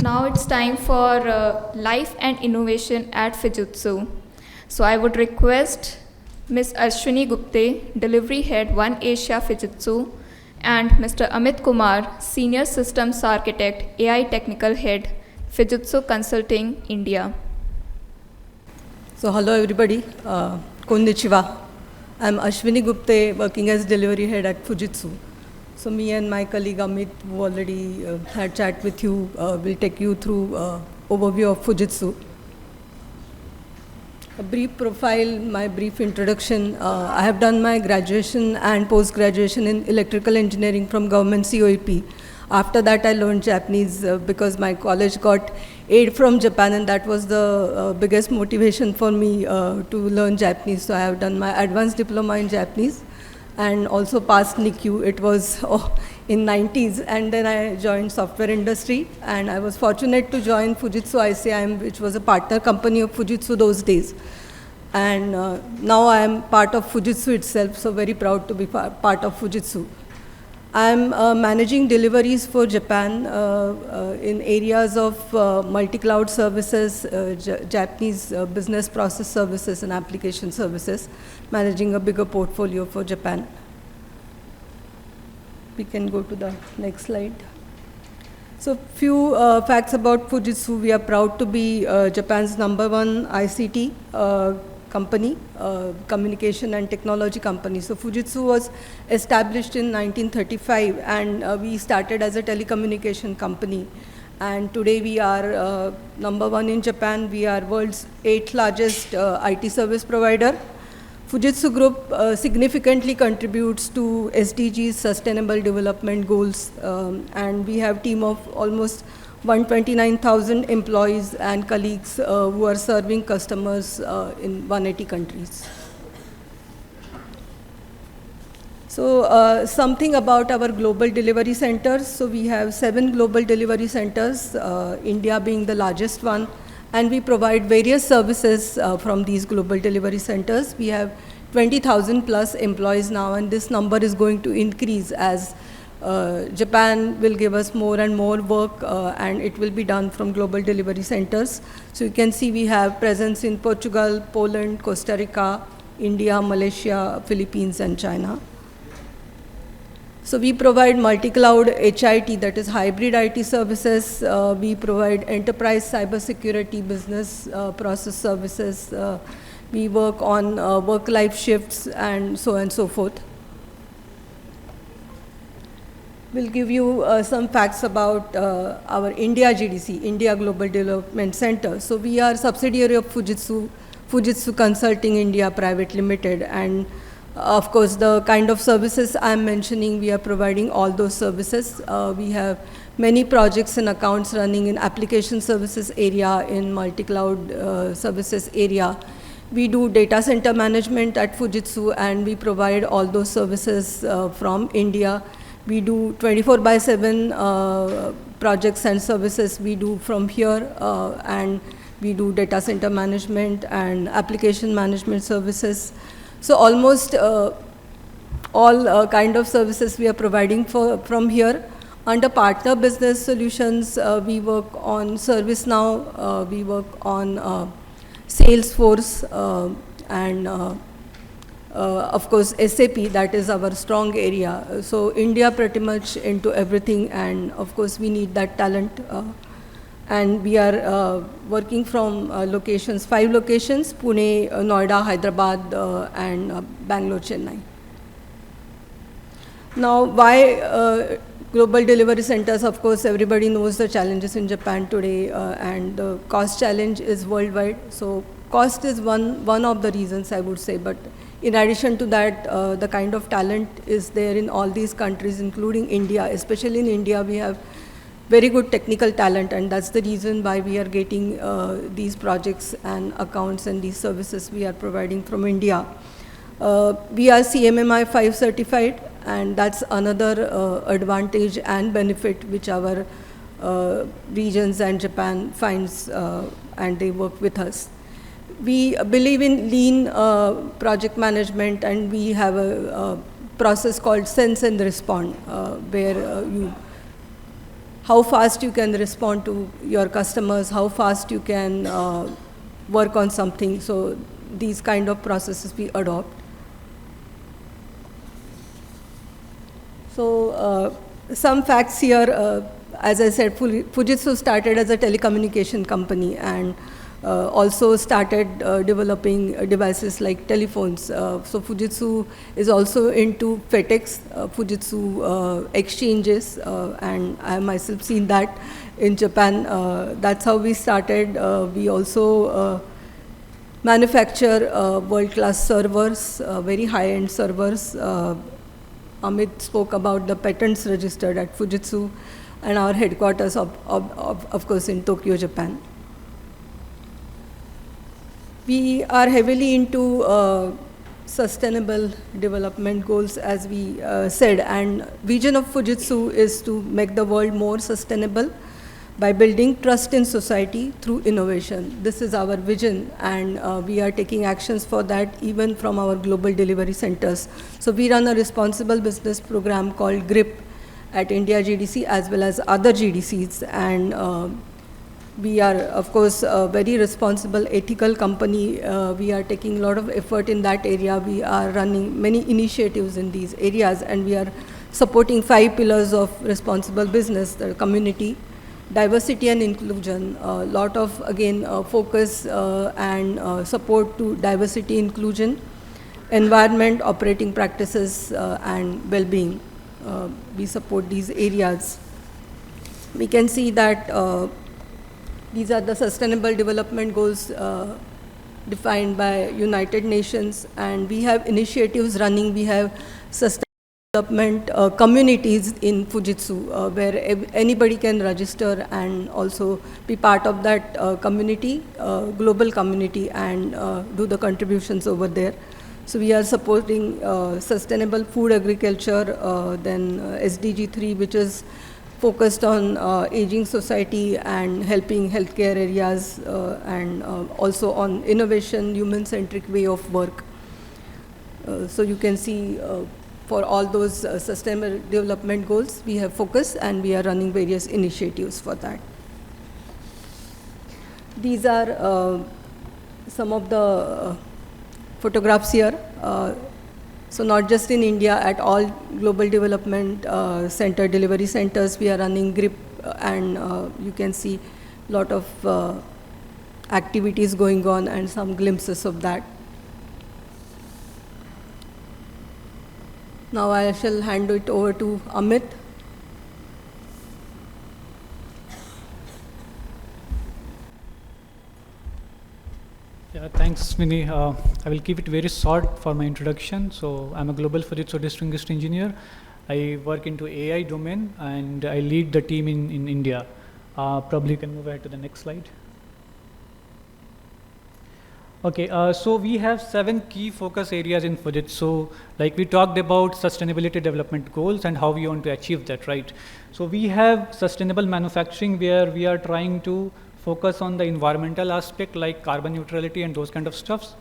now it's time for life and innovation at Fujitsu. So I would request Ms. Ashwini Gupte, Delivery Head 1 Asia Fujitsu, and Mr. Amit Kumar, Senior Systems Architect, AI Technical Head, Fujitsu Consulting, India. So hello everybody, Konnichiwa. I'm Ashwini Gupte, working as Delivery Head at Fujitsu. So me and my colleague Amit, who already had chat with you, will take you through overview of Fujitsu. A brief profile, my brief introduction. I have done my graduation and post-graduation in electrical engineering from government COEP. After that I learned Japanese because my college got aid from Japan, and that was the biggest motivation for me to learn Japanese. So I have done my advanced diploma in Japanese and also passed NICU. It was in 90s, and then I joined software industry, and I was fortunate to join Fujitsu ICIM, which was a partner company of Fujitsu those days. And now I am part of Fujitsu itself, so very proud to be part of Fujitsu. I am managing deliveries for Japan in areas of multi-cloud services, Japanese business process services and application services, managing a bigger portfolio for Japan. We can go to the next slide. So few facts about Fujitsu. We are proud to be Japan's #1 ICT company, communication and technology company. So Fujitsu was established in 1935, and we started as a telecommunication company. And today we are #1 in Japan. We are world's 8th largest IT service provider. Fujitsu Group significantly contributes to SDGs, Sustainable Development Goals, and we have a team of almost 129,000 employees and colleagues who are serving customers in 180 countries. So something about our global delivery centers. So we have 7 global delivery centers, India being the largest one, and we provide various services from these global delivery centers. We have 20,000 plus employees now, and this number is going to increase as Japan will give us more and more work, and it will be done from global delivery centers. So you can see we have presence in Portugal, Poland, Costa Rica, India, Malaysia, Philippines, and China. So we provide multi-cloud HIT, that is hybrid IT services. We provide enterprise cybersecurity business process services. We work on work-life shifts and so forth. We'll give you some facts about our India GDC, India Global Development Center. So we are subsidiary of Fujitsu, Fujitsu Consulting India Private Limited, and of course the kind of services I'm mentioning, we are providing all those services. We have many projects and accounts running in application services area, in multi-cloud services area. We do data center management at Fujitsu, and we provide all those services from India. We do 24/7 projects and services we do from here, and we do data center management and application management services. So almost all kind of services we are providing from here. Under partner business solutions, we work on ServiceNow, we work on Salesforce, and of course SAP, that is our strong area. So India pretty much into everything, and of course we need that talent. And we are working from locations, 5 locations: Pune, Noida, Hyderabad, and Bangalore, Chennai. Now why global delivery centers? Of course everybody knows the challenges in Japan today, and the cost challenge is worldwide. So cost is one of the reasons, I would say, but in addition to that, the kind of talent is there in all these countries, including India. Especially in India, we have very good technical talent, and that's the reason why we are getting these projects and accounts and these services we are providing from India. We are CMMI 5 certified, and that's another advantage and benefit which our regions and Japan finds, and they work with us. We believe in lean project management, and we have a process called sense and respond, where you how fast you can respond to your customers, how fast you can work on something. So these kind of processes we adopt. So some facts here, as I said, Fujitsu started as a telecommunication company and also started developing devices like telephones. So Fujitsu is also into FedEx, Fujitsu exchanges, and I have myself seen that in Japan. That's how we started. We also manufacture world-class servers, very high-end servers. Amit spoke about the patents registered at Fujitsu and our headquarters, of course, in Tokyo, Japan. We are heavily into sustainable development goals, as we said, and vision of Fujitsu is to make the world more sustainable by building trust in society through innovation. This is our vision, and we are taking actions for that even from our global delivery centers. So we run a responsible business program called GRIP at India GDC as well as other GDCs, and we are, of course, a very responsible, ethical company. We are taking a lot of effort in that area. We are running many initiatives in these areas, and we are supporting 5 pillars of responsible business: the community, diversity and inclusion, a lot of, again, focus and support to diversity, inclusion, environment, operating practices, and well-being. We support these areas. We can see that these are the Sustainable Development Goals defined by United Nations, and we have initiatives running. We have sustainable development communities in Fujitsu where anybody can register and also be part of that community, global community, and do the contributions over there. So we are supporting sustainable food agriculture, then SDG 3, which is focused on aging society and helping healthcare areas, and also on innovation, human-centric way of work. So you can see for all those sustainable development goals, we have focus and we are running various initiatives for that. These are some of the photographs here. So not just in India, at all global development center, delivery centers, we are running GRIP, and you can see a lot of activities going on and some glimpses of that. Now I shall hand it over to Amit. Yeah, thanks, Ashwini. I will keep it very short for my introduction. So I'm a global Fujitsu distinguished engineer. I work into AI domain and I lead the team in India. Probably you can move ahead to the next slide. Okay, so we have 7 key focus areas in Fujitsu. Like we talked about sustainability development goals and how we want to achieve that, right? So we have sustainable manufacturing where we are trying to focus on the environmental aspect like carbon neutrality and those kind of stuffs.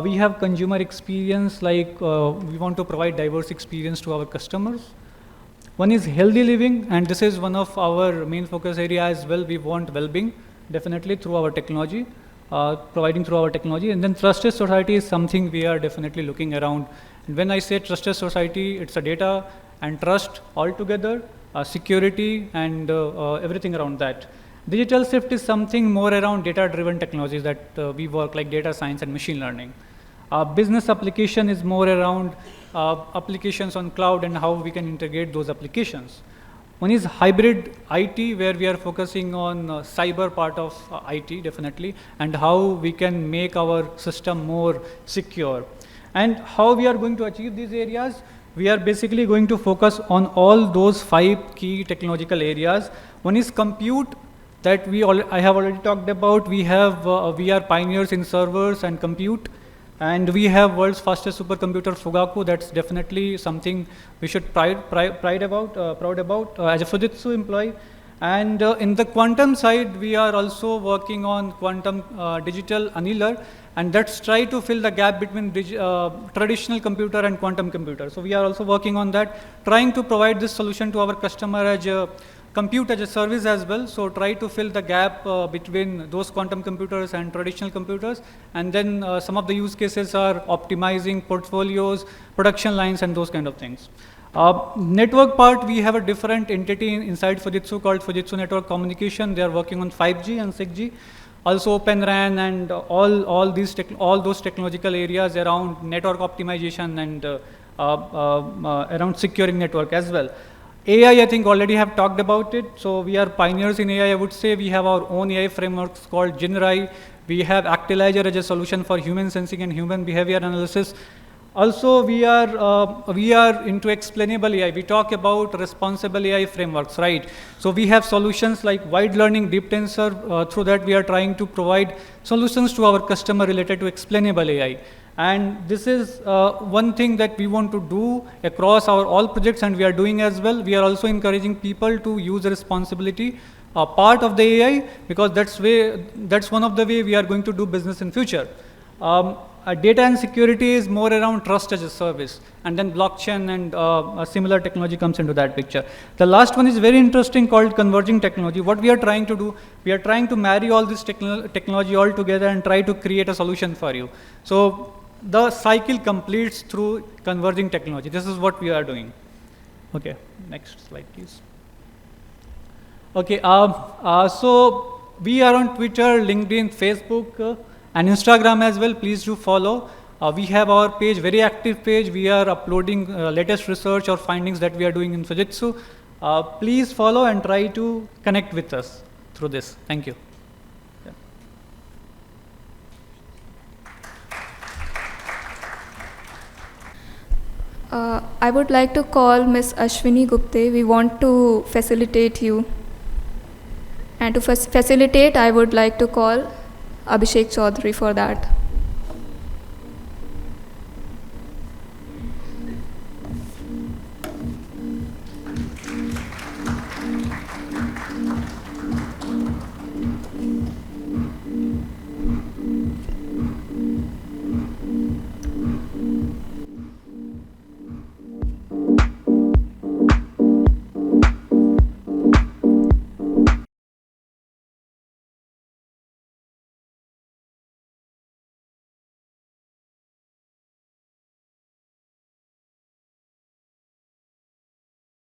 We have consumer experience, like we want to provide diverse experience to our customers. One is healthy living, and this is one of our main focus area as well. We want well-being, definitely through our technology. Providing through our technology. And then trusted society is something we are definitely looking around. And when I say trusted society, it's a data and trust all together, security and everything around that. Digital shift is something more around data-driven technologies that we work, like data science and machine learning. Business application is more around applications on cloud and how we can integrate those applications. One is hybrid IT, where we are focusing on cyber part of IT, definitely, and how we can make our system more secure. And how we are going to achieve these areas, we are basically going to focus on all those 5 key technological areas. One is compute, that I have already talked about. We are pioneers in servers and compute. And we have world's fastest supercomputer, Fugaku. That's definitely something we should proud about as a Fujitsu employee. And in the quantum side, we are also working on quantum digital annealer, and that's try to fill the gap between traditional computer and quantum computer. So we are also working on that, trying to provide this solution to our customer as a compute as a service as well. So try to fill the gap between those quantum computers and traditional computers. And then some of the use cases are optimizing portfolios, production lines, and those kind of things. Network part, we have a different entity inside Fujitsu called Fujitsu Network Communication. They are working on 5G and 6G. Also Open RAN and all those technological areas around network optimization and around securing network as well. AI, I think already have talked about it. So we are pioneers in AI, I would say. We have our own AI frameworks called GenRai. We have Actilizer as a solution for human sensing and human behavior analysis. Also, we are into explainable AI. We talk about responsible AI frameworks, right? So we have solutions like wide learning, deep tensor. Through that, we are trying to provide solutions to our customer related to explainable AI. And this is one thing that we want to do across our all projects, and we are doing as well. We are also encouraging people to use responsibility part of the AI, because that's one of the way we are going to do business in future. Data and security is more around trust as a service, and then blockchain and a similar technology comes into that picture. The last one is very interesting, called converging technology. What we are trying to do, we are trying to marry all this technology all together and try to create a solution for you. So the cycle completes through converging technology. This is what we are doing. Okay, next slide, please. Okay, so we are on Twitter, LinkedIn, Facebook, and Instagram as well. Please do follow. We have our page, very active page. We are uploading latest research or findings that we are doing in Fujitsu. Please follow and try to connect with us through this. Thank you. I would like to call Ms. Ashwini Gupte. We want to facilitate you. And to facilitate, I would like to call Abhishek Chaudhary for that.